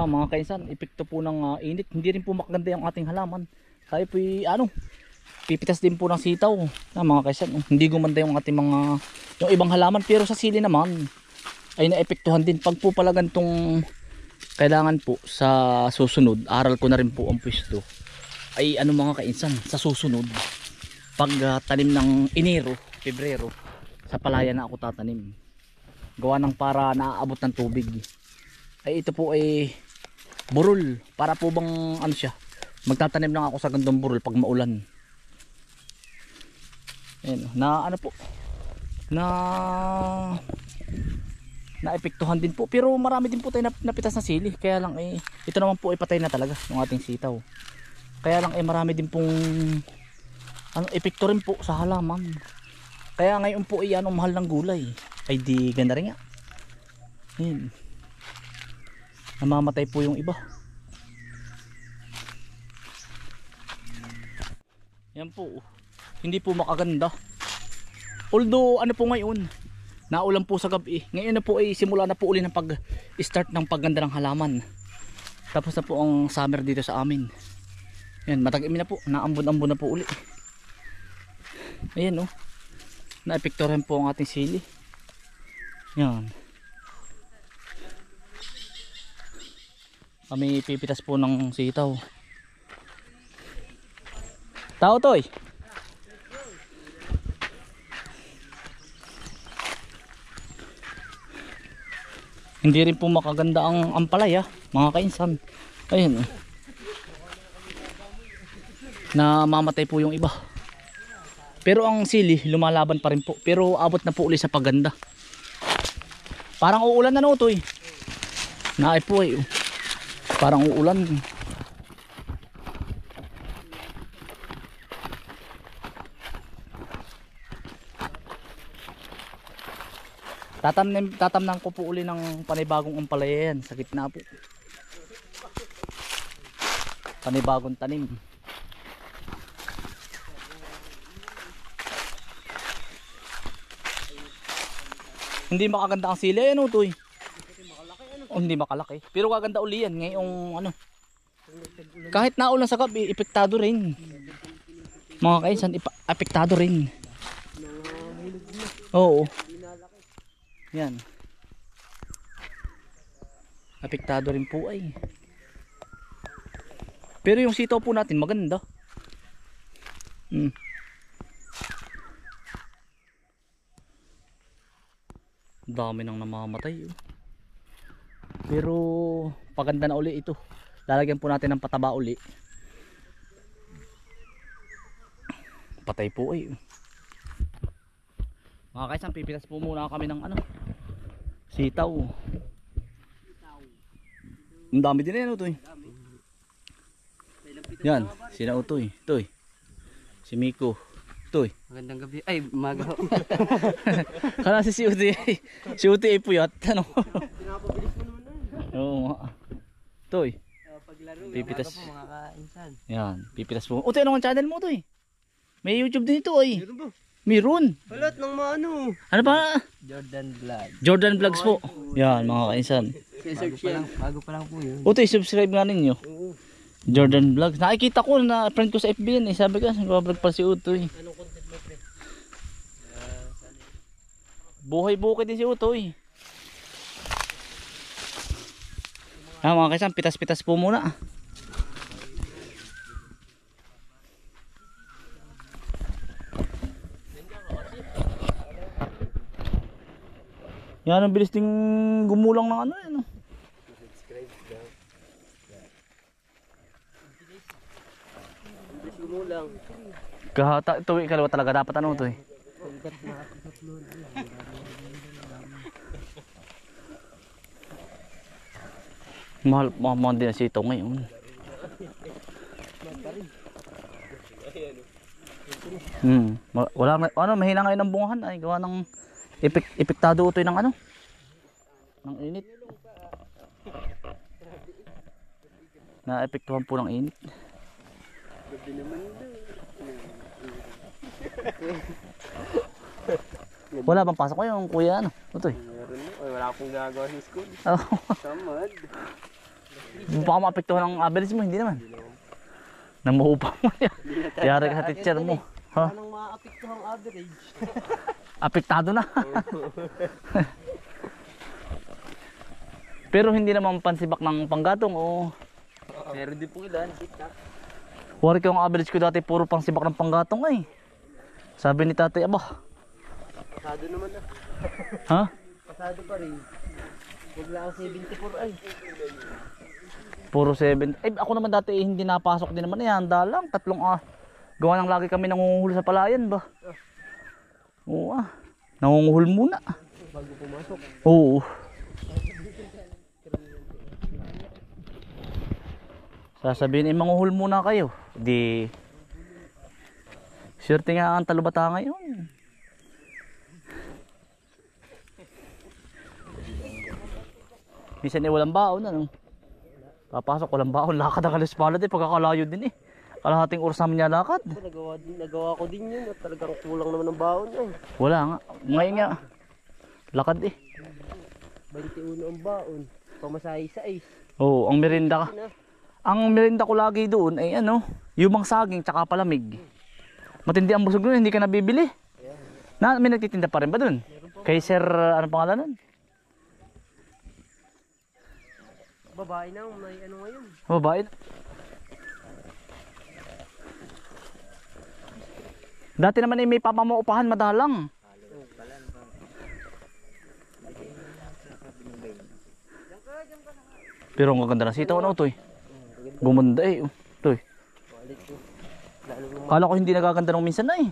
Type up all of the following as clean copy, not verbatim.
Mga kainsan, epekto po ng init. Hindi rin po makaganda yung ating halaman. Tayo po pipitas din po ng sitaw. Mga kainsan, hindi gumanda yung ating yung ibang halaman. Pero sa sili naman ay naepektuhan din. Pag po pala gantong kailangan po sa susunod, aral ko na rin po ang pwesto. Ay mga kainsan, sa susunod pag tanim ng Enero, Pebrero, sa palaya na ako tatanim. Gawa ng para naaabot ng tubig. Ay ito po ay burol. Para po bang siya, magtatanim lang ako sa gandong burol pag maulan. Ayan, naepektuhan din po. Pero marami din po tayo napitas na sili. Kaya lang ito naman po ay patay na talaga yung ating sitaw. Kaya lang marami din pong epekto rin po sa halaman. Kaya ngayon po mahal ng gulay. Ay di ganda rin nga. Ayan. Namamatay po yung iba. Yan po. Hindi po makaganda. Although po ngayon, naulan po sa gabi. Ngayon na po ay simula na po uli ng pag-start ng pagganda ng halaman. Tapos na po ang summer dito sa amin. Yan, matag-imi na po. Naambon-ambon na po uli. Ayan naepektuhan po ang ating sili. Yan. Kami pipitas po ng sitaw. Tao toy. Hindi rin po makaganda ang ampalaya, mga kainsan. Ayun. Namamatay po yung iba. Pero ang sili lumalaban pa rin po. Pero abot na po uli sa paganda. Parang uulan na toy. Naay po parang uulan. Tatamnan ko po uli ng panibagong ampalaya yan sa gitna po. Panibagong tanim. Hindi makaganda ang sili toy. Hindi makalaki. Pero kaganda uli yan ngayong kahit naulan sa gabi, epektado rin. Mga kainsan, epektado rin. Oo. Yan. Apektado rin po ay. Pero yung sitaw po natin maganda. Dami nang namamatay. Pero paganda na uli ito. Lalagyan po natin ng pataba uli. Patay po ay. Mga kaisang, pipitas po muna kami ng sitaw. Ang dami din yan Utoy. Yan, sina Utoy. Utoy. Si Miko. Utoy. Magandang gabi. Ay, maga. Kala si Utoy. Si Utoy ay puyat. Pinapabilis mo naman Oo nga. Utoy. Paglaro. Pipitas. Po, mga kainsan. Yan, pipitas po. Utoy, ano ang channel mo Utoy? May YouTube din ito ay. Meron ba? Meron. Balat ng maano. Ano ba? Jordan Vlog. Jordan Vlogs po. Yan, mga kainsan. Bago pa lang po yun. Utoy, subscribe nga ninyo. Oo. Jordan Vlogs. Nakikita ko na friend ko sa FB yan. Sabi ko, nagbablog pa si Utoy. Anong content mo, pre? Buhay bukid din si Utoy. Mga kainsan, pitas-pitas po muna. Yan ang bilis ding gumulang ng yan. Subscribe lang. Bilis gumulang. Tuwi kalawa talaga dapat to eh. Mahal din ang sitaw ngayon. Wala mahina ngayon ang bungahan ay gawa ng epektado ito ng ng init. Naepektuhan po ng init. Wala bang pasok ngayon kuya Utoy? Meron na. Wala akong gagawa sa school. Tamad. Baka maapektuhan ang average mo, hindi naman. Namuupa mo yan. Yari ka sa teacher mo. Ha? Anong maapektuhang average? Apektado na. Pero hindi naman pansibak ng panggatong o... Meron din pong ilan. Wari ko ang average ko dati puro pangsibak ng panggatong ay. Sabi ni tatay, aba. Pasado naman na. Ha? Pasado pa rin. Huwag lang 74 ay. Puro 7. Eh ako naman dati hindi napasok din naman. Yan, dalang. Tatlong gawa ng lagi kami nangunguhul sa palayan ba. Oo nangunguhul muna. Bago pumasok. Oo. Sasabihin, manguhul muna kayo. Di... Swerte nga ang talubata ngayon. Minsan walang baon, ano? Papasok, walang baon. Lakad ang kalispalad eh. Pagkakalayo din eh. Kalahating oras namin niya lakad. Nagawa ko din yun at talagang kulang naman ng baon ay. Wala nga. Ngayon nga. Lakad eh. 21 ang baon. Pamasahe sa is. Oo, ang merinda ka. Ang merinda ko lagi doon ay ano, yumang saging tsaka palamig. Matindi ang busog doon, hindi ka nabibili. May nagtitinda pa rin ba doon? Kay Sir, ano pangalan nun? Babae na, may ano ngayon. Babae. Dati naman ay may pamamaupahan madalang. Pero ang gaganda ng sitaw, ano ito eh. Gumanda eh. Ito eh. Kala ko hindi nagaganda nung minsan na eh.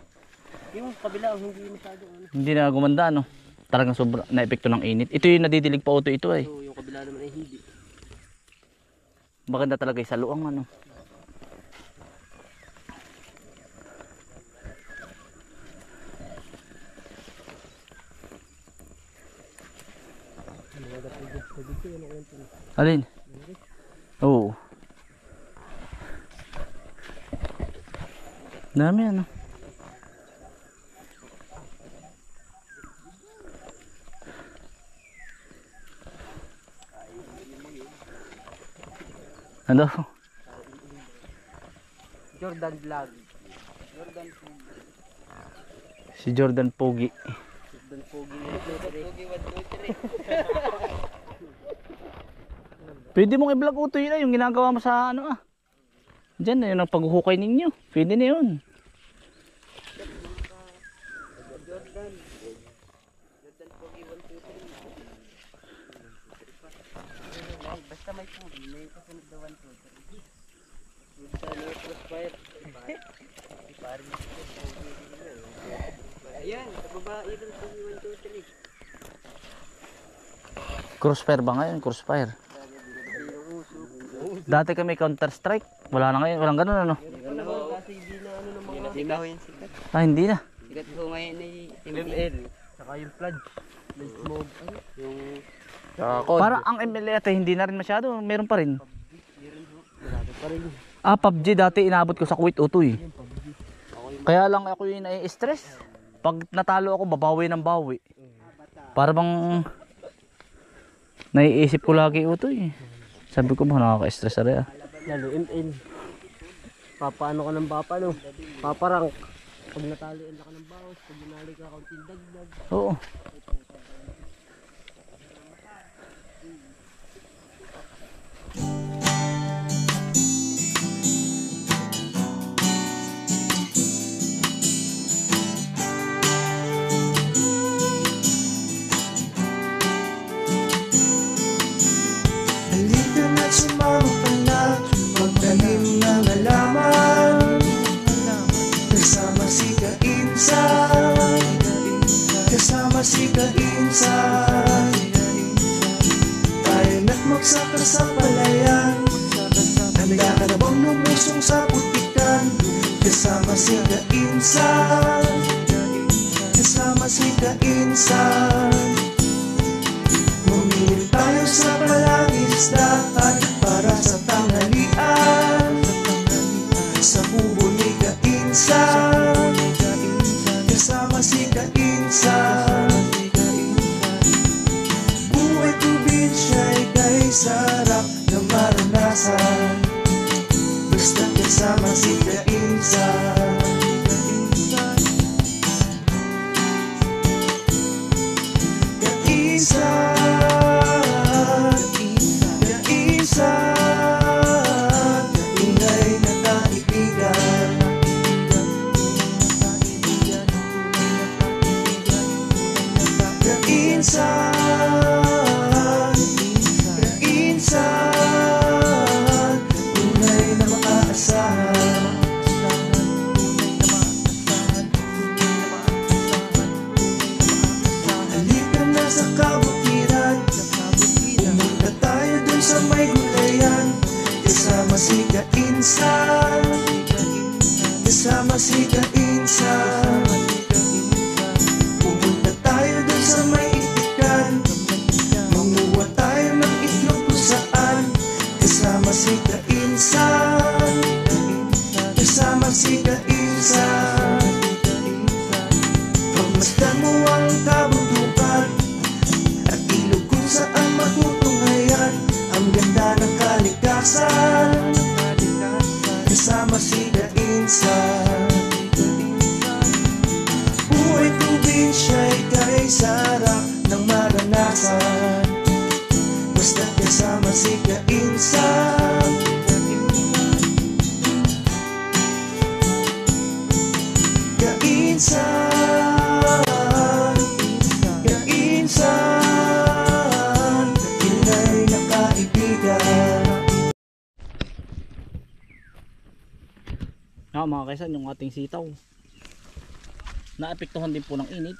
Yung kabila hindi masyado ano. Hindi na gumanda ano. Talagang sobra na epekto ng init. Ito yung nadidilig pa ito eh. So, yung kabila naman ay hindi. Maganda talaga sa luang ano. Alin? Oo. Dami ano. Ano? Jordan Vlog. Si Jordan Pogi. Jordan Pogi. Pogi 1, 2, 3. Pwede mong i-vlog utoy na yung ginagawa mo sa ano Diyan na yun ang paghuhukay ninyo. Pwede na yun. Jordan Pogi 1, 2, 3. Basta may pogi, may kasunod na 1, 2, 3. Basta may crossfire. Parang ayan, sa baba, yun ang pogi 1, 2, 3. Crossfire ba ngayon? Crossfire. Dati kami Counter-Strike. Wala na ngayon. Walang ganun ano. Kasi hindi na ano ng mga... Hindi na ho yan sikat. Hindi na. Sikat ho ngayon ay ML. Saka yung Flash. May smoke. Yung... Para ang ML ate hindi na rin masyado. Meron pa rin. Marami pa rin. PUBG dati inabot ko sa Kuwait utoy. Kaya lang ako yung nai-stress. Pag natalo ako, babawi ng bawi. Para bang naiisip ko lagi utoy. Sabi ko ba nakaka-stress na rin Lalo ML. Papaano ka ng no? Paparank. Pag natalo ka ng bawas, pag dinali ka kaunting dagdag. Oo. Sumama ka na, magtanim ng halaman. Kasama si Kainsan, kasama si Kainsan. Tayo na't magsaka sa palayan. Handa ka na bang lumusong sa putikan? Kasama si Kainsan, kasama si Kainsan. Mamili tayo sa palangisdaan para sa tanghalian. Sa kubo ni Kainsan, kasama si Kainsan. Buhay probinsya ay kay sarap na maranasan. kainsan. Kainsan, kainsan, tunay na kaibigan. Kainsan, kainsan, tunay na maaasahan. Halika na sa kabutiran, pumunta tayo dun sa may gulayan. Kasama si Kainsan, kasama si Kainsan. Pumunta tayo dun sa may itikan, manguha tayo ng itlog kung saan. Kasama si Kainsan, kasama si Kainsan. Pagmasdan mo ang kabundukan at ilog kung saan matutunghayan ang ganda ng kalikasan. Kasama si Kainsan. Buhay probinsya'y kay sarap ng maranasan, basta kasama si Kainsan. Kainsan, kainsan, tunay na kaibigan. Mga kaisan, yung ating sitaw naapektuhan din po ng init.